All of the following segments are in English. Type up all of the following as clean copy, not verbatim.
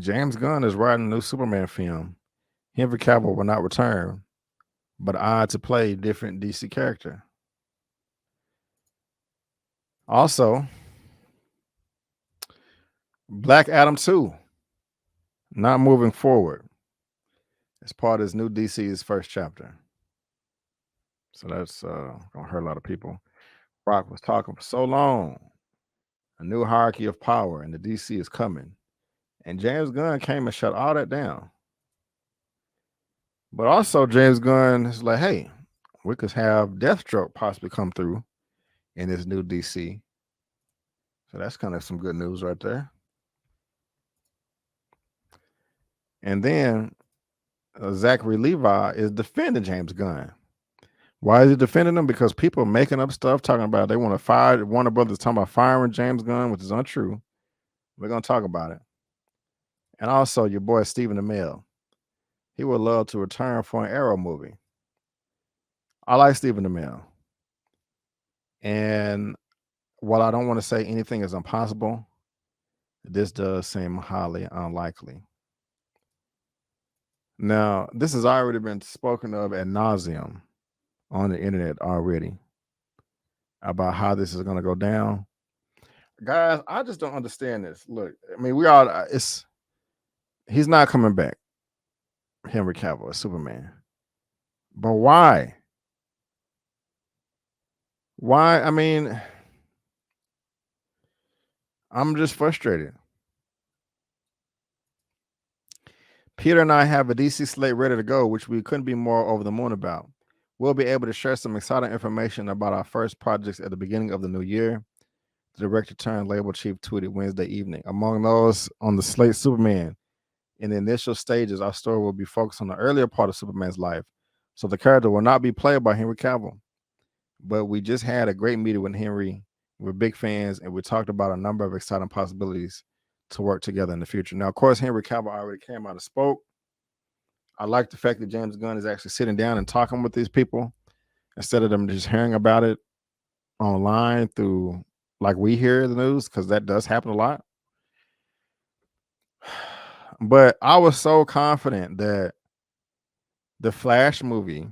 James Gunn is writing a new Superman film. Henry Cavill will not return, but odd to play a different DC character. Also, Black Adam 2 not moving forward as part of his new DC's first chapter. So that's gonna hurt a lot of people. Rock was talking for so long. A new hierarchy of power and the DC is coming. And James Gunn came and shut all that down. But also James Gunn is like, hey, we could have Deathstroke possibly come through in this new DC. So that's kind of some good news right there. And then Zachary Levi is defending James Gunn. Why is he defending him? Because people are making up stuff talking about they want to fire. Warner Brothers talking about firing James Gunn, which is untrue. We're going to talk about it. And also your boy Stephen Amell. He would love to return for an Arrow movie. I like Stephen Amell. And while I don't want to say anything is impossible, this does seem highly unlikely. Now, this has already been spoken of ad nauseum on the internet already about how this is going to go down. Guys, I just don't understand this. Look, I mean, he's not coming back, Henry Cavill as Superman. But why? Why? I mean, I'm just frustrated. Peter and I have a DC slate ready to go, which we couldn't be more over the moon about. We'll be able to share some exciting information about our first projects at the beginning of the new year. The director turned label chief tweeted Wednesday evening. Among those on the slate, Superman. In the initial stages, our story will be focused on the earlier part of Superman's life, so the character will not be played by Henry Cavill. But we just had a great meeting with Henry. We're big fans, and we talked about a number of exciting possibilities to work together in the future. Now, of course, Henry Cavill already came out and spoke. I like the fact that James Gunn is actually sitting down and talking with these people instead of them just hearing about it online through, like we hear the news, because that does happen a lot. But I was so confident that the Flash movie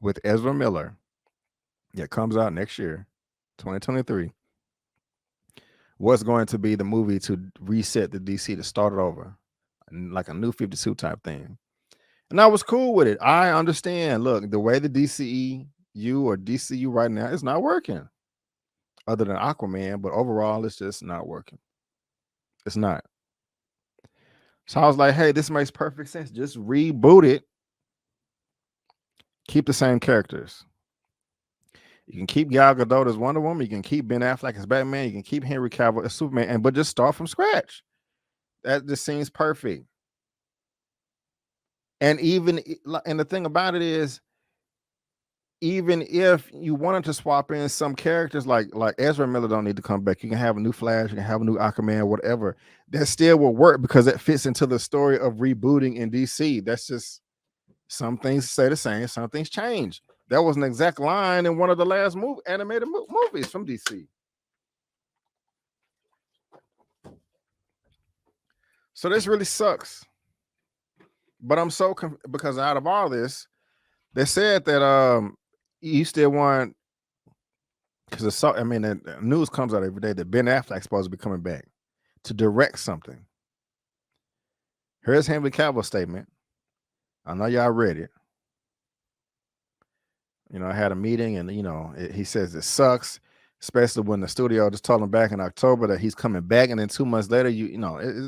with Ezra Miller that comes out next year, 2023, was going to be the movie to reset the DC, to start it over, like a new 52 type thing. And I was cool with it. I understand. Look, the way the DCEU or DCU right now is not working, other than Aquaman, but overall, it's just not working. It's not. So I was like, hey, this makes perfect sense. Just reboot it. Keep the same characters. You can keep Gal Gadot as Wonder Woman. You can keep Ben Affleck as Batman. You can keep Henry Cavill as Superman, but just start from scratch. That just seems perfect. And the thing about it is, even if you wanted to swap in some characters like Ezra Miller don't need to come back. You can have a new Flash, you can have a new Aquaman, whatever. That still will work because that fits into the story of rebooting in DC. That's just, some things stay the same, some things change. That was an exact line in one of the last animated movies from DC. So this really sucks. But I'm so because out of all this, they said that you still want, because the news comes out every day that Ben Affleck's supposed to be coming back to direct something. Here's Henry Cavill's statement. I know y'all read it. I had a meeting, and he says it sucks, especially when the studio just told him back in October that he's coming back, and then 2 months later,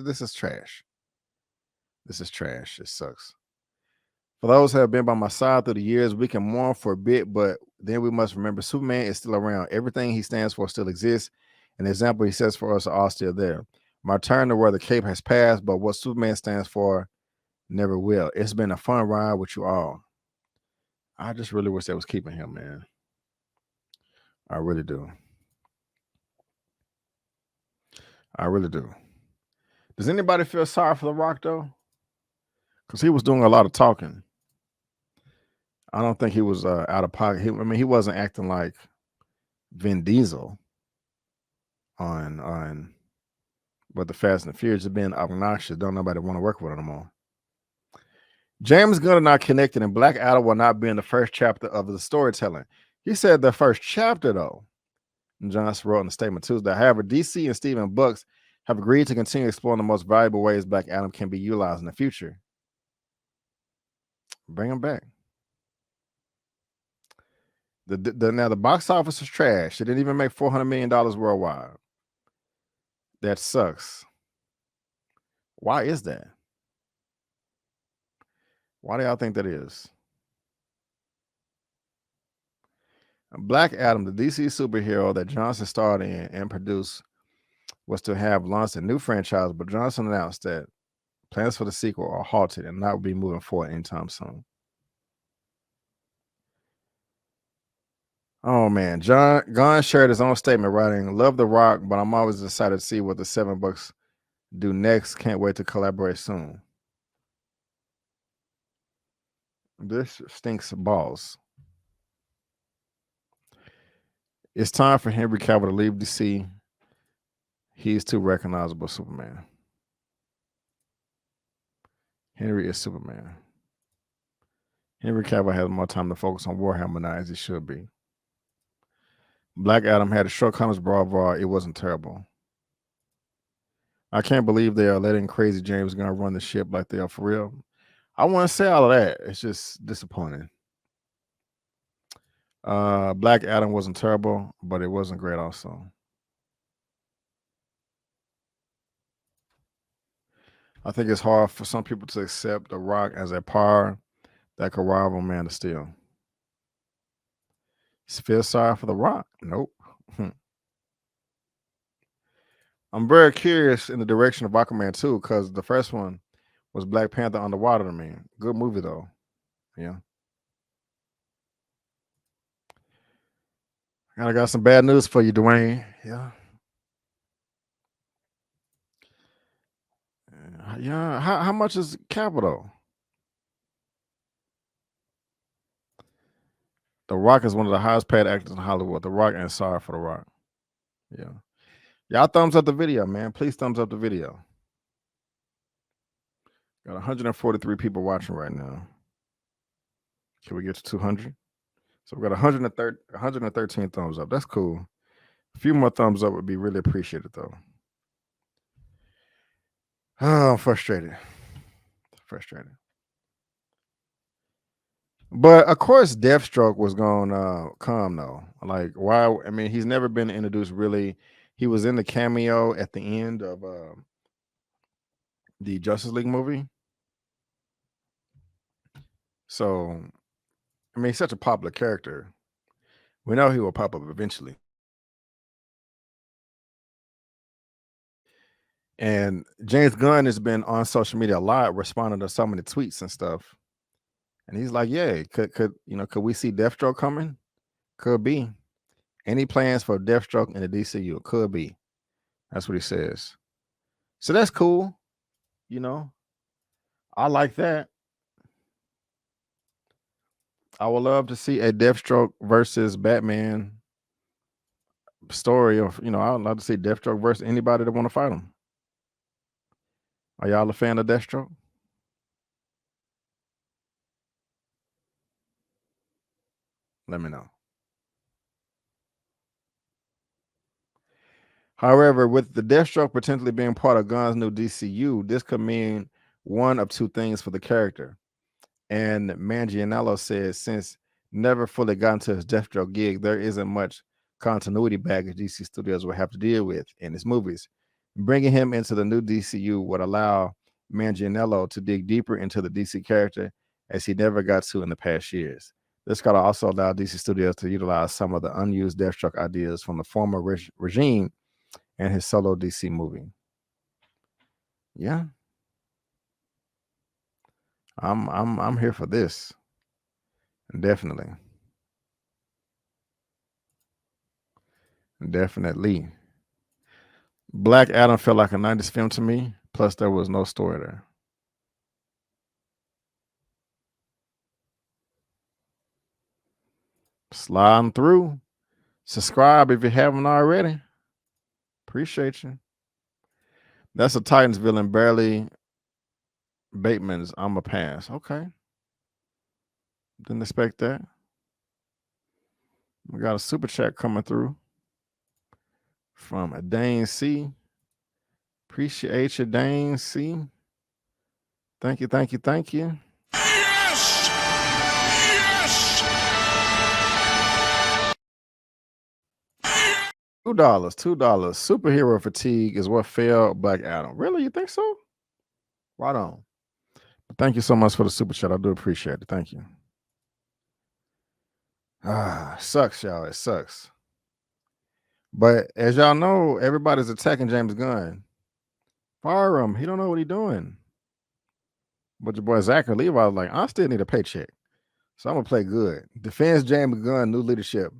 this is trash. This is trash. It sucks. For those who have been by my side through the years, we can mourn for a bit, but then we must remember Superman is still around. Everything he stands for still exists, and the example he sets for us are all still there. My turn to wear the cape has passed, but what Superman stands for never will. It's been a fun ride with you all. I just really wish they was keeping him, man. I really do. I really do. Does anybody feel sorry for The Rock, though? Because he was doing a lot of talking. I don't think he was out of pocket. He wasn't acting like Vin Diesel on But the Fast and the Furious have been obnoxious. Don't nobody want to work with it anymore. James Gunn are not connected, and Black Adam will not be in the first chapter of the storytelling. He said the first chapter, though. And Johnson wrote in a statement Tuesday. However, DC and Steven Bucks have agreed to continue exploring the most valuable ways Black Adam can be utilized in the future. Bring him back. Now the box office is trash. It didn't even make $400 million worldwide. That sucks. Why is that? Why do y'all think that is? Black Adam, the DC superhero that Johnson starred in and produced, was to have launched a new franchise, but Johnson announced that plans for the sequel are halted and not will be moving forward anytime soon. Oh man, Gunn shared his own statement writing, "Love The Rock, but I'm always excited to see what the Seven Bucks do next. Can't wait to collaborate soon." This stinks balls. It's time for Henry Cavill to leave DC. He's too recognizable Superman. Henry is Superman. Henry Cavill has more time to focus on Warhammer now, as he should be. Black Adam had a shortcomings, blah. It wasn't terrible. I can't believe they are letting crazy James Gunn run the ship like they are for real. I want to say all of that. It's just disappointing. Black Adam wasn't terrible, but it wasn't great also. I think it's hard for some people to accept The Rock as a power that could rival Man of Steel. Feel sorry for The Rock? Nope. I'm very curious in the direction of Aquaman 2 because the first one was Black Panther underwater to me. Good movie though. Yeah. I got some bad news for you, Dwanye. Yeah. Yeah. How much is Capital? The Rock is one of the highest paid actors in Hollywood. The Rock and sorry for The Rock. Yeah. Y'all thumbs up the video, man. Please thumbs up the video. Got 143 people watching right now. Can we get to 200? So we got 113 thumbs up. That's cool. A few more thumbs up would be really appreciated, though. Oh, I'm frustrated. But of course, Deathstroke was gonna come though. Like, why? I mean, he's never been introduced really. He was in the cameo at the end of the Justice League movie. So, I mean, he's such a popular character. We know he will pop up eventually. And James Gunn has been on social media a lot, responding to some of the tweets and stuff. And he's like, "Yeah, could we see Deathstroke coming? Could be. Any plans for Deathstroke in the DCU? Could be." That's what he says. So that's cool. You know, I like that. I would love to see a Deathstroke versus Batman story. Of I would love to see Deathstroke versus anybody that want to fight him. Are y'all a fan of Deathstroke? Let me know. However, with the Deathstroke potentially being part of Gunn's new DCU, this could mean one of two things for the character. And Manganiello says since never fully got into his Deathstroke gig, there isn't much continuity baggage DC Studios will have to deal with in his movies. Bringing him into the new DCU would allow Manganiello to dig deeper into the DC character as he never got to in the past years. This could also allow DC Studios to utilize some of the unused Deathstroke ideas from the former regime and his solo DC movie. Yeah. I'm here for this. Definitely. Black Adam felt like a 90s film to me. Plus, there was no story there. Sliding through. Subscribe if you haven't already. Appreciate you. That's a Titans villain, barely Bateman's. I'm a pass. Okay. Didn't expect that. We got a super chat coming through from a Dane C. Appreciate you, Dane C. Thank you, thank you, thank you. Yes! Yes! $2. Superhero fatigue is what failed Black Adam. Really? You think so? Right on. Thank you so much for the super chat. I do appreciate it. Thank you. Sucks, y'all. It sucks. But as y'all know, everybody's attacking James Gunn. Fire him. He don't know what he's doing. But your boy Zachary Levi was like, I still need a paycheck. So I'm gonna play good. Defends James Gunn, new leadership.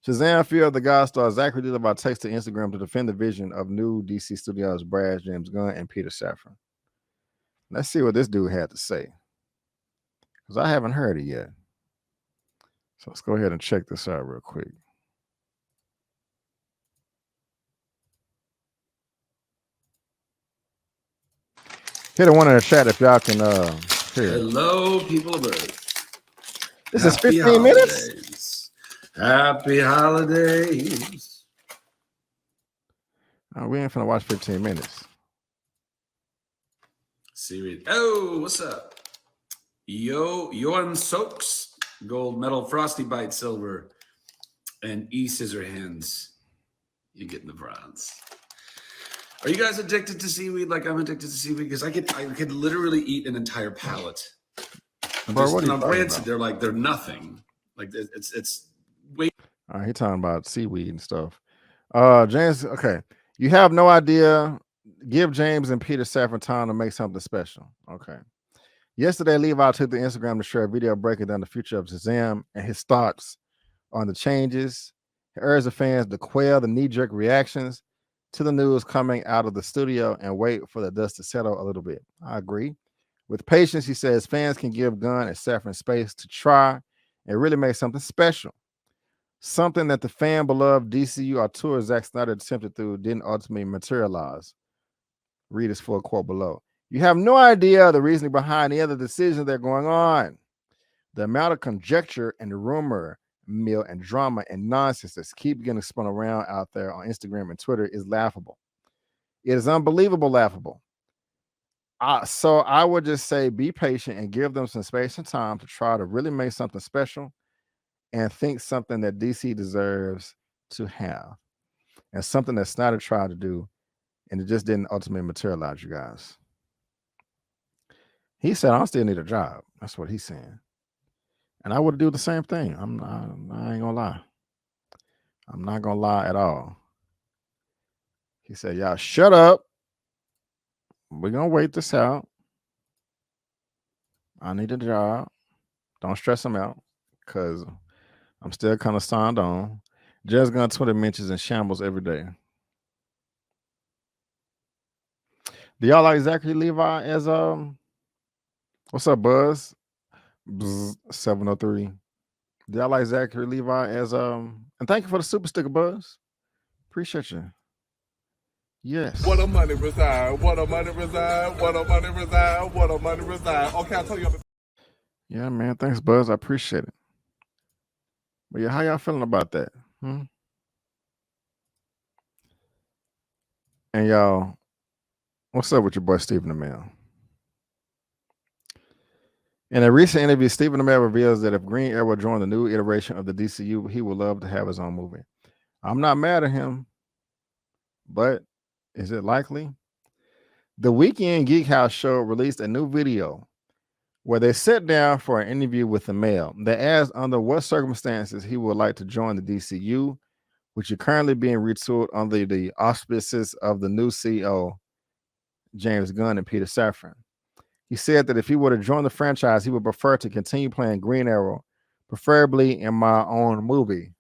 Shazam feared the God star Zachary Levi takes to Instagram to defend the vision of new DC Studios brass James Gunn and Peter Safran. Let's see what this dude had to say. Because I haven't heard it yet. So let's go ahead and check this out real quick. Hit a one in the chat if y'all can hear it. Hello, people of Earth. This is 15 minutes? Happy holidays. We ain't finna watch 15 minutes. Series. Oh, what's up? Johan Soaks, gold medal, Frosty Bite, silver, and E Scissor Hands. You getting the bronze. Are you guys addicted to seaweed like I'm addicted to seaweed? Because I could literally eat an entire pallet. Bro, what are you talking about? They're nothing. Like it's way. All right, he talking about seaweed and stuff. James, okay. You have no idea. Give James and Peter Safran time to make something special. Okay. Yesterday, Levi took to Instagram to share a video breaking down the future of Shazam and his thoughts on the changes. He urged the fans to quell the knee-jerk reactions to the news coming out of the studio and wait for the dust to settle a little bit. I agree. With patience, he says fans can give Gunn and Safran space to try and really make something special. Something that the fan-beloved DCU auteur Zack Snyder attempted to didn't ultimately materialize. Read his full quote below. You have no idea the reasoning behind the other decisions that are going on. The amount of conjecture and rumor mill and drama and nonsense that keep getting spun around out there on Instagram and Twitter is laughable. It is unbelievable laughable. So I would just say be patient and give them some space and time to try to really make something special and think something that DC deserves to have. And something that Snyder tried to do, and it just didn't ultimately materialize, you guys. He said, I still need a job. That's what he's saying. And I would do the same thing. I ain't gonna lie. I'm not gonna lie at all. He said, y'all shut up. We're gonna wait this out. I need a job. Don't stress him out because I'm still kind of signed on. Just Gunn Twitter mentions in shambles every day. Do y'all like Zachary Levi as what's up, Buzz? 703. Do y'all like Zachary Levi as and thank you for the super sticker, Buzz. Appreciate you. Yes. What a money reside, what a money reside, what a money reside, what a money reside. Okay, I'll tell you. Yeah, man. Thanks, Buzz. I appreciate it. But yeah, how y'all feeling about that? And y'all, what's up with your boy Stephen Amell? In a recent interview, Stephen Amell reveals that if Green Arrow joined the new iteration of the DCU, he would love to have his own movie. I'm not mad at him, but is it likely? The Weekend Geek House show released a new video where they sit down for an interview with Amell. They asked under what circumstances he would like to join the DCU, which is currently being retooled under the auspices of the new CEO, James Gunn and Peter Safran. He said that if he were to join the franchise, he would prefer to continue playing Green Arrow, preferably in my own movie,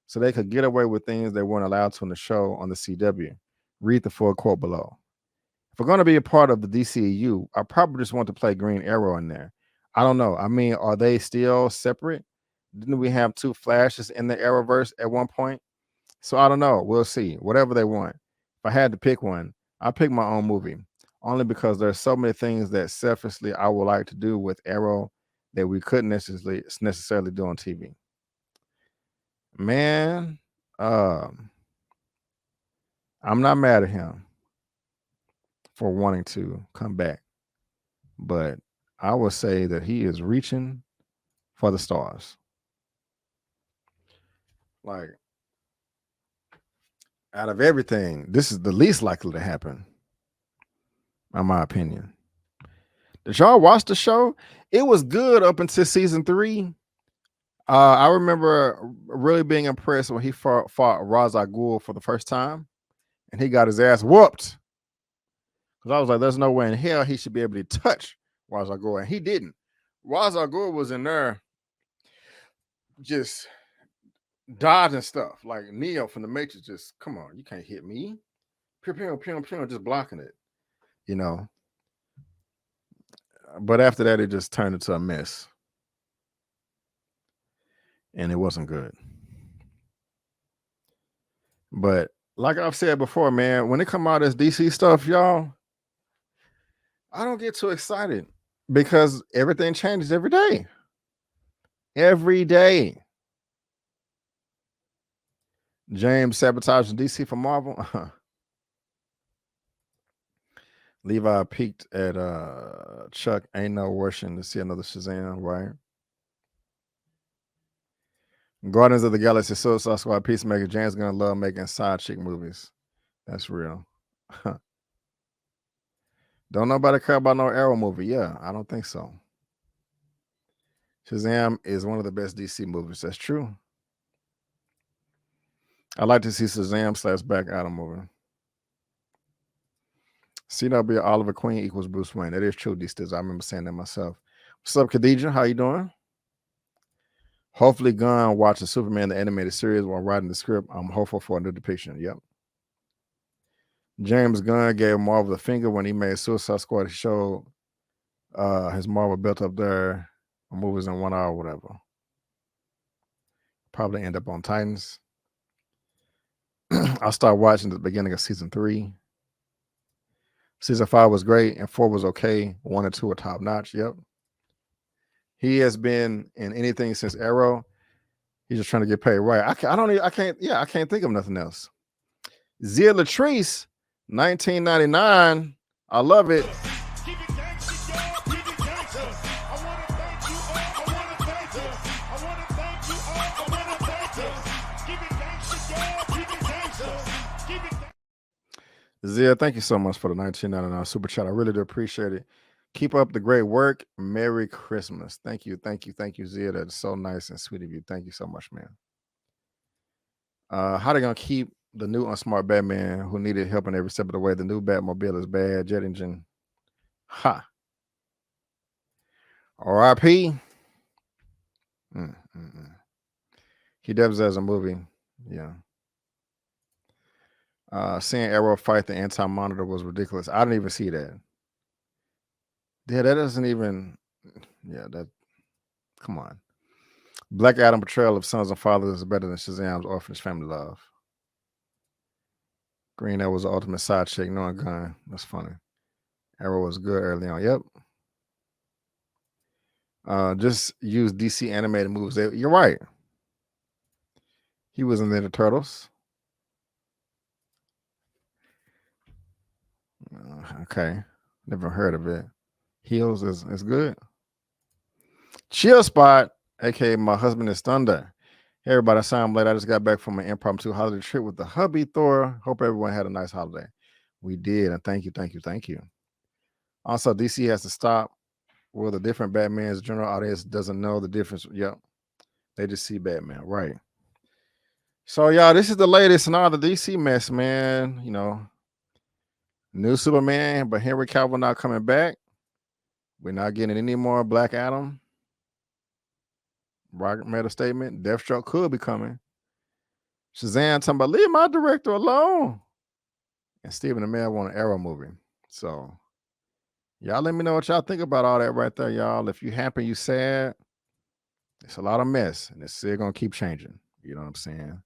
so they could get away with things they weren't allowed to in the show on the CW. Read the full quote below. If we're going to be a part of the DCEU, I probably just want to play Green Arrow in there. I don't know. I mean, are they still separate? Didn't we have two Flashes in the Arrowverse at one point? So I don't know. We'll see. Whatever they want. If I had to pick one, I pick my own movie only because there's so many things that selfishly I would like to do with Arrow that we couldn't necessarily do on TV. Man, I'm not mad at him for wanting to come back, but I would say that he is reaching for the stars. Like, out of everything, this is the least likely to happen, in my opinion. Did y'all watch the show? It was good up until season 3. I remember really being impressed when he fought Ra's al Ghul for the first time, and he got his ass whooped. Because I was like, there's no way in hell he should be able to touch Ra's al Ghul, and he didn't. Ra's al Ghul was in there just dodging stuff like Neo from the Matrix. Just, come on, you can't hit me. Pew, pew, pew, pew, just blocking it, you know. But after that, it just turned into a mess. And it wasn't good. But like I've said before, man, when it come out as DC stuff, y'all, I don't get too excited because everything changes every day. Every day. James sabotaging DC for Marvel. Levi peeked at Chuck. Ain't no rushing to see another Shazam, right? Guardians of the Galaxy, Suicide Squad, Peacemaker. James Gunn love making side chick movies. That's real. Don't nobody care about no Arrow movie. Yeah, I don't think so. Shazam is one of the best DC movies. That's true. I like to see Shazam / Black Adam movie. CW Oliver Queen equals Bruce Wayne. That is true, D-Stiz. I remember saying that myself. What's up, Khadija? How you doing? Hopefully Gunn watches Superman the animated series while writing the script. I'm hopeful for a new depiction. Yep. James Gunn gave Marvel the finger when he made Suicide Squad. He showed his Marvel built up their movies in 1 hour or whatever. Probably end up on Titans. I'll start watching the beginning of season 3. Season 5 was great and 4 was okay. 1 and 2 are top notch. Yep. He has been in anything since Arrow. He's just trying to get paid right. I can't think of nothing else. Zia Latrice, 1999. I love it. Zia, thank you so much for the 1999 super chat. I really do appreciate it. Keep up the great work. Merry Christmas. Thank you, Zia. That's so nice and sweet of you. Thank you so much, man. How they gonna keep the new unsmart Batman who needed help in every step of the way? The new Batmobile is bad. Jet engine. Ha. R.I.P. He devs as a movie. Yeah. Seeing Arrow fight the Anti-Monitor was ridiculous. I didn't even see that. Yeah, that doesn't even. Yeah, that. Come on. Black Adam portrayal of sons and fathers is better than Shazam's orphanage family love. Green Arrow was the ultimate side chick, knowing Gunn. That's funny. Arrow was good early on. Yep. Just use DC animated movies. You're right. He was in the Turtles. Okay. Never heard of it. Heels is good. Chill Spot, aka my husband is Thunder. Hey everybody, I'm late. I just got back from an impromptu holiday trip with the hubby Thor. Hope everyone had a nice holiday. We did, and thank you. Also, DC has to stop with the different Batmans. General audience doesn't know the difference. Yep. They just see Batman, right? So, y'all, this is the latest in all the DC mess, man. You know, new Superman, but Henry Cavill not coming back. We're not getting any more Black Adam. Rocket made a statement. Deathstroke could be coming. Shazam talking about leave my director alone. And Stephen Amell want an Arrow movie. So y'all let me know what y'all think about all that right there, y'all. If you happy, you sad. It's a lot of mess, and it's still gonna keep changing. You know what I'm saying?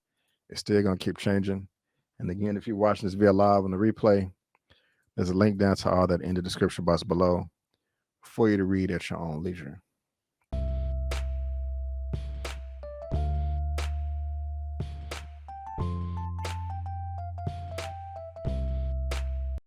It's still gonna keep changing. And again, if you're watching this via live on the replay, There's a link down to all that in the description box below for you to read at your own leisure.